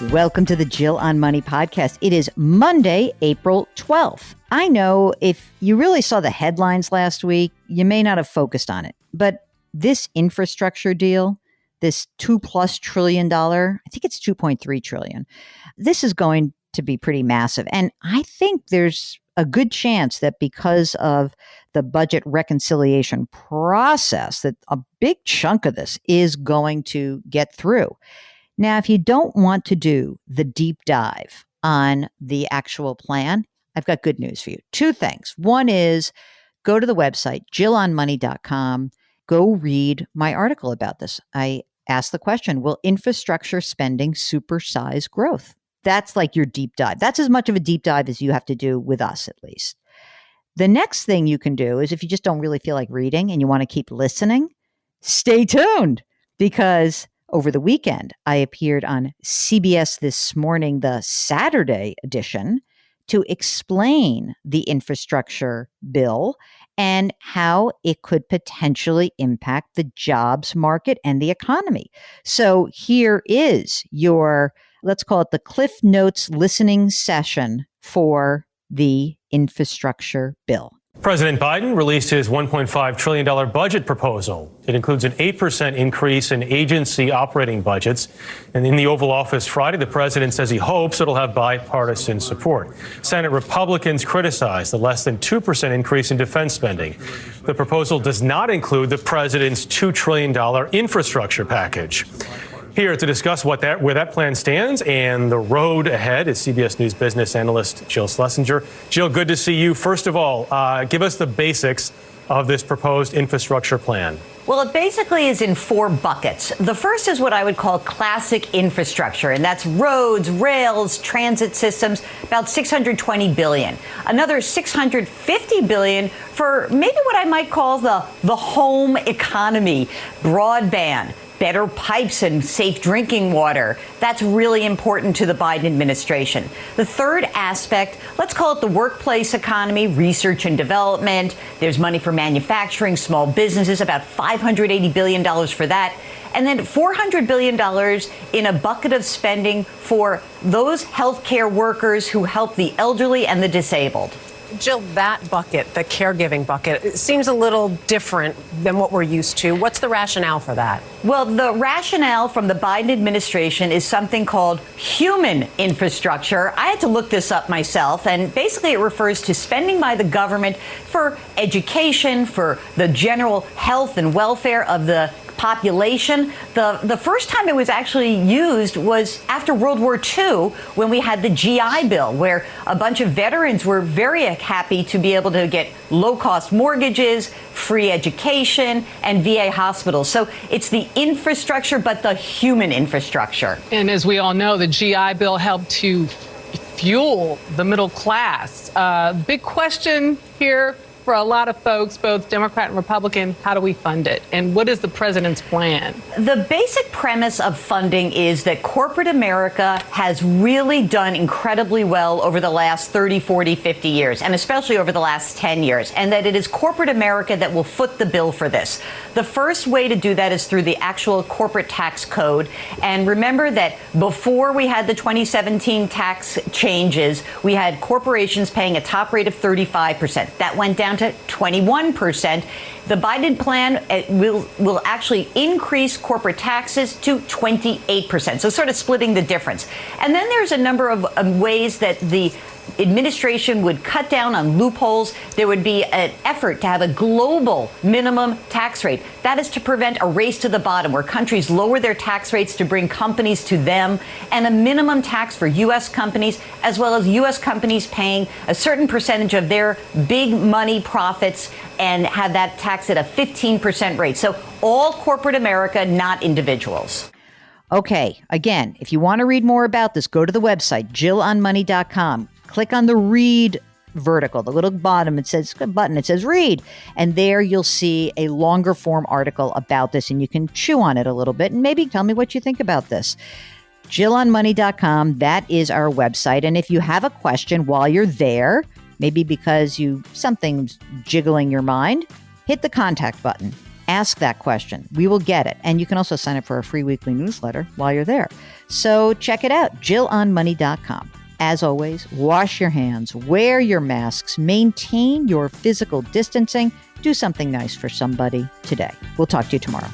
Welcome to the Jill on Money podcast. It is Monday, April 12th. I know if you really saw the headlines last week, you may not have focused on it. But this infrastructure deal, this $2+ trillion, I think it's $2.3 trillion, this is going to be pretty massive. And I think there's a good chance that because of the budget reconciliation process, that a big chunk of this is going to get through. Now, if you don't want to do the deep dive on the actual plan, I've got good news for you. Two things. One is go to the website, jillonmoney.com. Go read my article about this. I asked the question, will infrastructure spending supersize growth? That's like your deep dive. That's as much of a deep dive as you have to do with us, at least. The next thing you can do is if you just don't really feel like reading and you want to keep listening, stay tuned, because over the weekend, I appeared on CBS This Morning, the Saturday edition, to explain the infrastructure bill and how it could potentially impact the jobs market and the economy. So here is your, let's call it the Cliff Notes listening session for the infrastructure bill. President Biden released his $1.5 trillion budget proposal. It includes an 8% increase in agency operating budgets. And in the Oval Office Friday, the president says he hopes it'll have bipartisan support. Senate Republicans criticized the less than 2% increase in defense spending. The proposal does not include the president's $2 trillion infrastructure package. Here to discuss where that plan stands and the road ahead is CBS News business analyst Jill Schlesinger. Jill, good to see you. First of all, give us the basics of this proposed infrastructure plan. Well, it basically is in 4 buckets. The first is what I would call classic infrastructure, and that's roads, rails, transit systems, about $620 billion. Another $650 billion for maybe what I might call the home economy, broadband, better pipes and safe drinking water. That's really important to the Biden administration. The third aspect, let's call it the workplace economy, research and development. There's money for manufacturing, small businesses, about $580 billion for that. And then $400 billion in a bucket of spending for those healthcare workers who help the elderly and the disabled. Jill, that bucket, the caregiving bucket, it seems a little different than what we're used to. What's the rationale for that? Well, the rationale from the Biden administration is something called human infrastructure. I had to look this up myself, and basically it refers to spending by the government for education, for the general health and welfare of the population. The first time it was actually used was after World War II, when we had the GI Bill, where a bunch of veterans were very happy to be able to get low-cost mortgages, free education, and VA hospitals. So it's the infrastructure, but the human infrastructure. And as we all know, the GI Bill helped to fuel the middle class. Big question here for a lot of folks, both Democrat and Republican, how do we fund it? And what is the president's plan? The basic premise of funding is that corporate America has really done incredibly well over the last 30, 40, 50 years, and especially over the last 10 years, and that it is corporate America that will foot the bill for this. The first way to do that is through the actual corporate tax code. And remember that before we had the 2017 tax changes, we had corporations paying a top rate of 35%. That went down to 21%. The Biden plan will actually increase corporate taxes to 28%, so sort of splitting the difference. And then there's a number of ways that the administration would cut down on loopholes. There would be an effort to have a global minimum tax rate. That is to prevent a race to the bottom where countries lower their tax rates to bring companies to them, and a minimum tax for U.S. companies, as well as U.S. companies paying a certain percentage of their big money profits and have that tax at a 15% rate. So all corporate America, not individuals. Okay, again, if you want to read more about this, go to the website, jillonmoney.com. Click on the read vertical, the little bottom, it says read. And there you'll see a longer form article about this, and you can chew on it a little bit and maybe tell me what you think about this. jillonmoney.com, that is our website. And if you have a question while you're there, maybe because something's jiggling your mind, hit the contact button. Ask that question. We will get it. And you can also sign up for our free weekly newsletter while you're there. So check it out, JillOnMoney.com. As always, wash your hands, wear your masks, maintain your physical distancing, do something nice for somebody today. We'll talk to you tomorrow.